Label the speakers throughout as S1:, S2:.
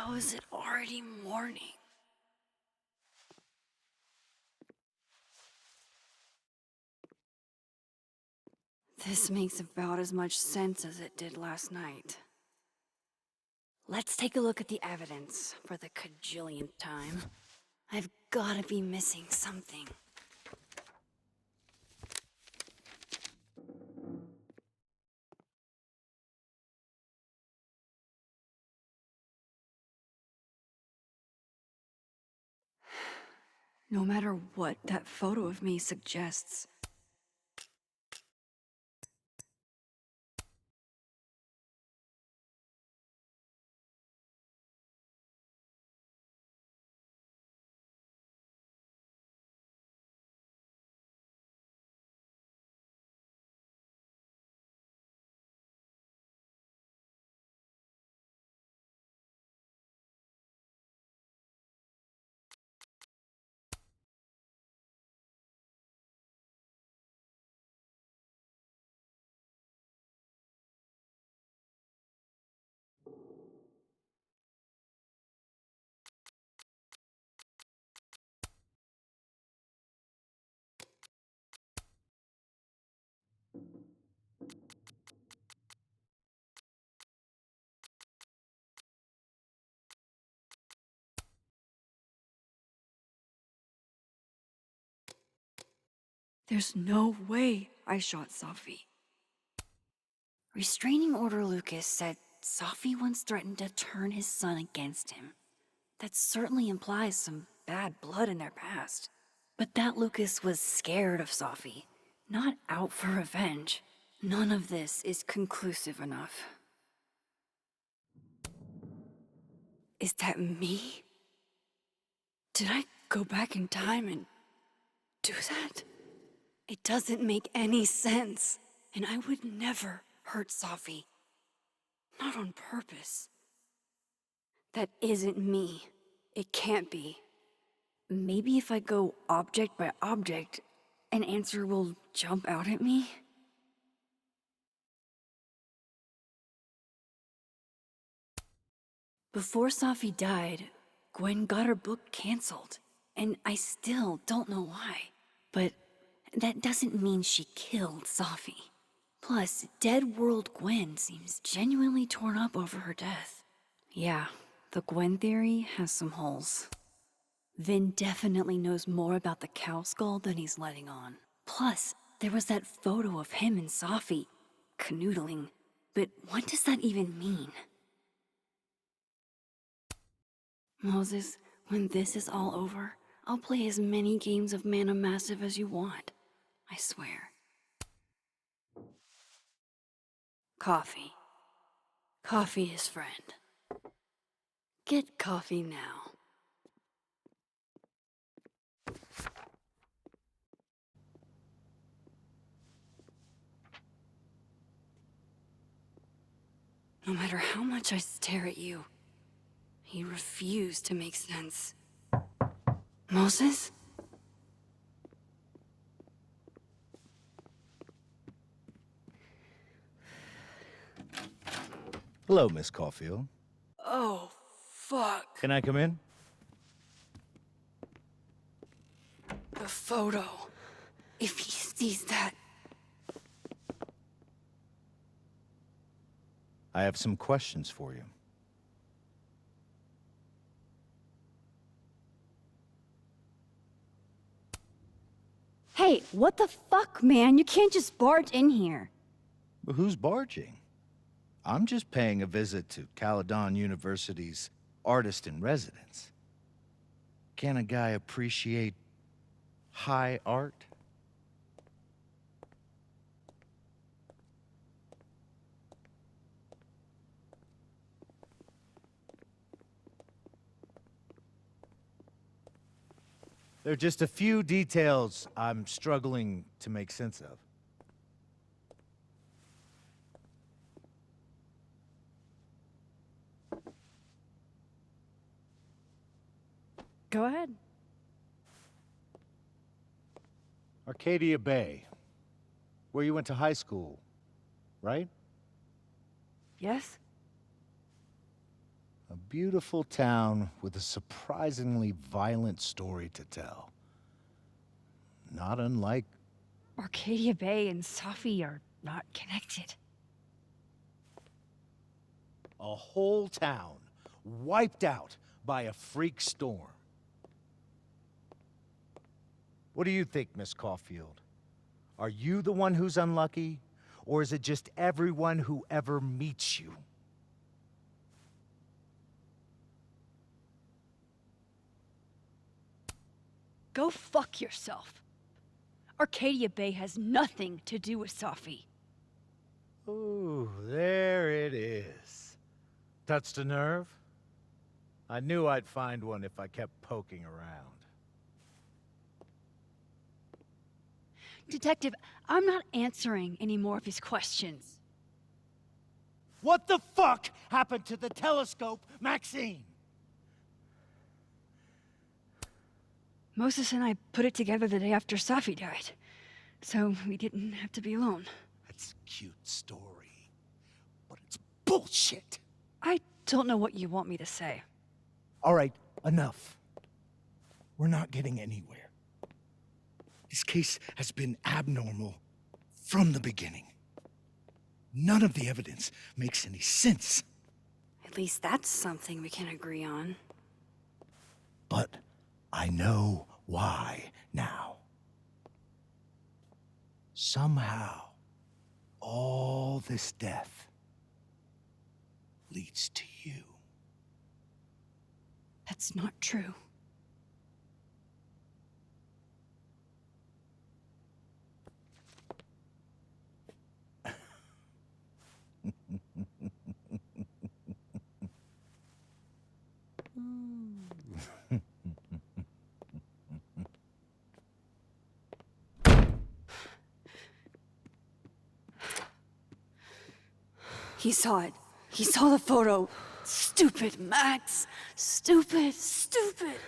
S1: How is it already morning? This makes about as much sense as it did last night. Let's take a look at the evidence for the cajillionth time. I've gotta be missing something. No matter what that photo of me suggests, there's no way I shot Safi. Restraining Order Lucas said Safi once threatened to turn his son against him. That certainly implies some bad blood in their past. But that Lucas was scared of Safi, not out for revenge. None of this is conclusive enough. Is that me? Did I go back in time and do that? It doesn't make any sense, and I would never hurt Safi. Not on purpose. That isn't me. It can't be. Maybe if I go object by object, an answer will jump out at me? Before Safi died, Gwen got her book canceled, and I still don't know why. But that doesn't mean she killed Safi. Plus, Dead World Gwen seems genuinely torn up over her death. Yeah, the Gwen theory has some holes. Vin definitely knows more about the cow skull than he's letting on. Plus, there was that photo of him and Safi canoodling. But what does that even mean? Moses, when this is all over, I'll play as many games of Mana Massive as you want. I swear. Coffee. Coffee his friend. Get coffee now. No matter how much I stare at you, he refused to make sense. Moses?
S2: Hello, Miss Caulfield.
S1: Oh, fuck.
S2: Can I come in?
S1: The photo. If he sees that...
S2: I have some questions for you.
S3: Hey, what the fuck, man? You can't just barge in here.
S2: But who's barging? I'm just paying a visit to Caledon University's artist-in-residence. Can a guy appreciate high art? There are just a few details I'm struggling to make sense of.
S3: Go ahead.
S2: Arcadia Bay, where you went to high school, right?
S3: Yes?
S2: A beautiful town with a surprisingly violent story to tell. Not unlike...
S3: Arcadia Bay and Safi are not connected.
S2: a whole town wiped out by a freak storm. What do you think, Miss Caulfield? Are you the one who's unlucky? Or is it just everyone who ever meets you?
S3: Go fuck yourself. Arcadia Bay has nothing to do with Safi.
S2: Ooh, there it is. Touched a nerve? I knew I'd find one if I kept poking around.
S3: Detective, I'm not answering any more of his questions.
S2: What the fuck happened to the telescope, Maxine?
S3: Moses and I put it together the day after Safi died, so we didn't have to be alone.
S2: That's a cute story, but it's bullshit.
S3: I don't know what you want me to say.
S2: All right, enough. We're not getting anywhere. This case has been abnormal from the beginning. None of the evidence makes any sense.
S1: At least that's something we can agree on.
S2: But I know why now. Somehow, all this death leads to you.
S1: That's not true. He saw it. He saw the photo. Stupid, Max. Stupid, stupid.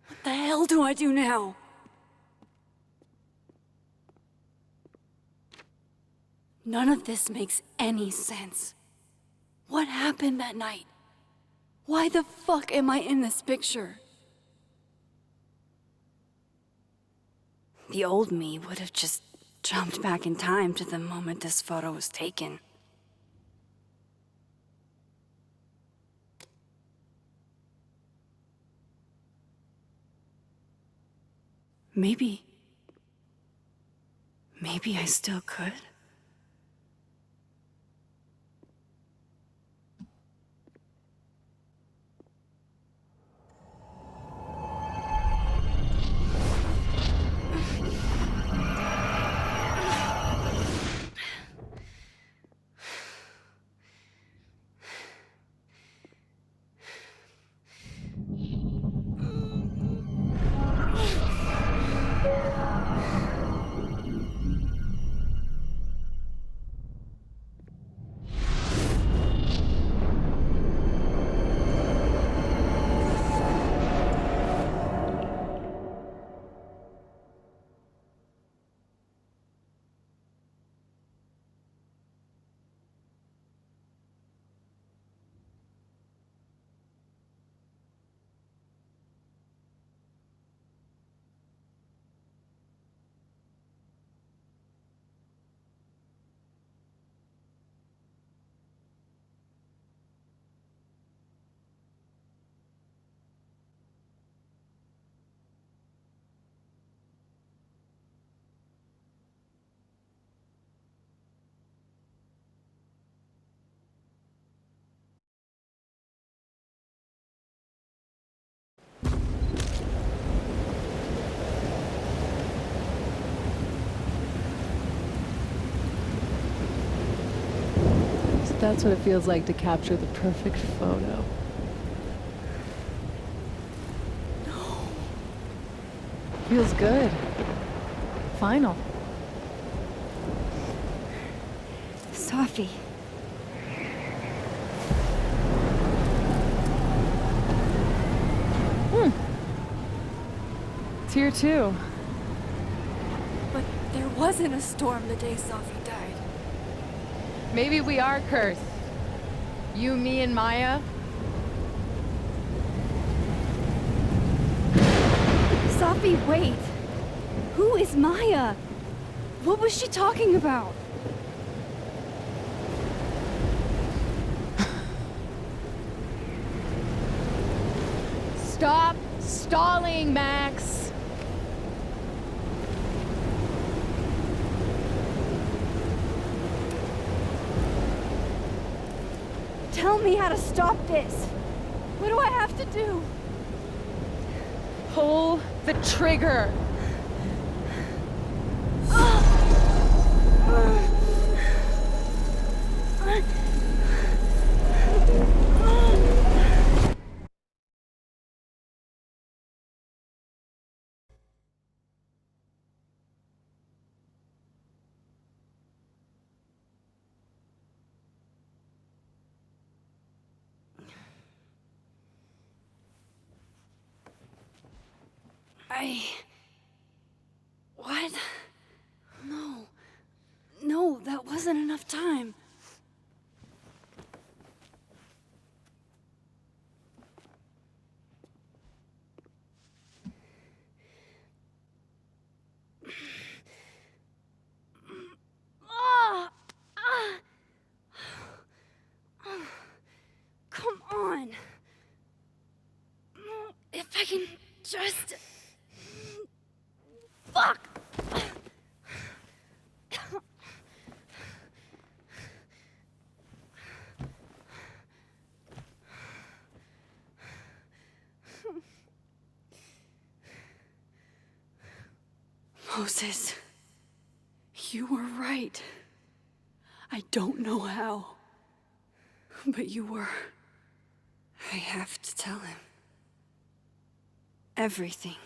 S1: What the hell do I do now? None of this makes any sense. What happened that night? Why the fuck am I in this picture? The old me would have just jumped back in time to the moment this photo was taken. Maybe I still could.
S4: That's what it feels like to capture the perfect photo.
S1: No.
S4: Feels good. Final.
S3: Safi.
S4: It's here too.
S1: But there wasn't a storm the day Safi died.
S4: Maybe we are cursed. You, me, and Maya?
S3: Sophie, wait! Who is Maya? What was she talking about?
S4: Stop stalling, Max!
S3: Tell me how to stop this! What do I have to do?
S4: Pull the trigger!
S3: What? No. No, that wasn't enough time. Ah! Ah! Come on. If I can just... Fuck! Moses, you were right. I don't know how, but you were. I have to tell him everything.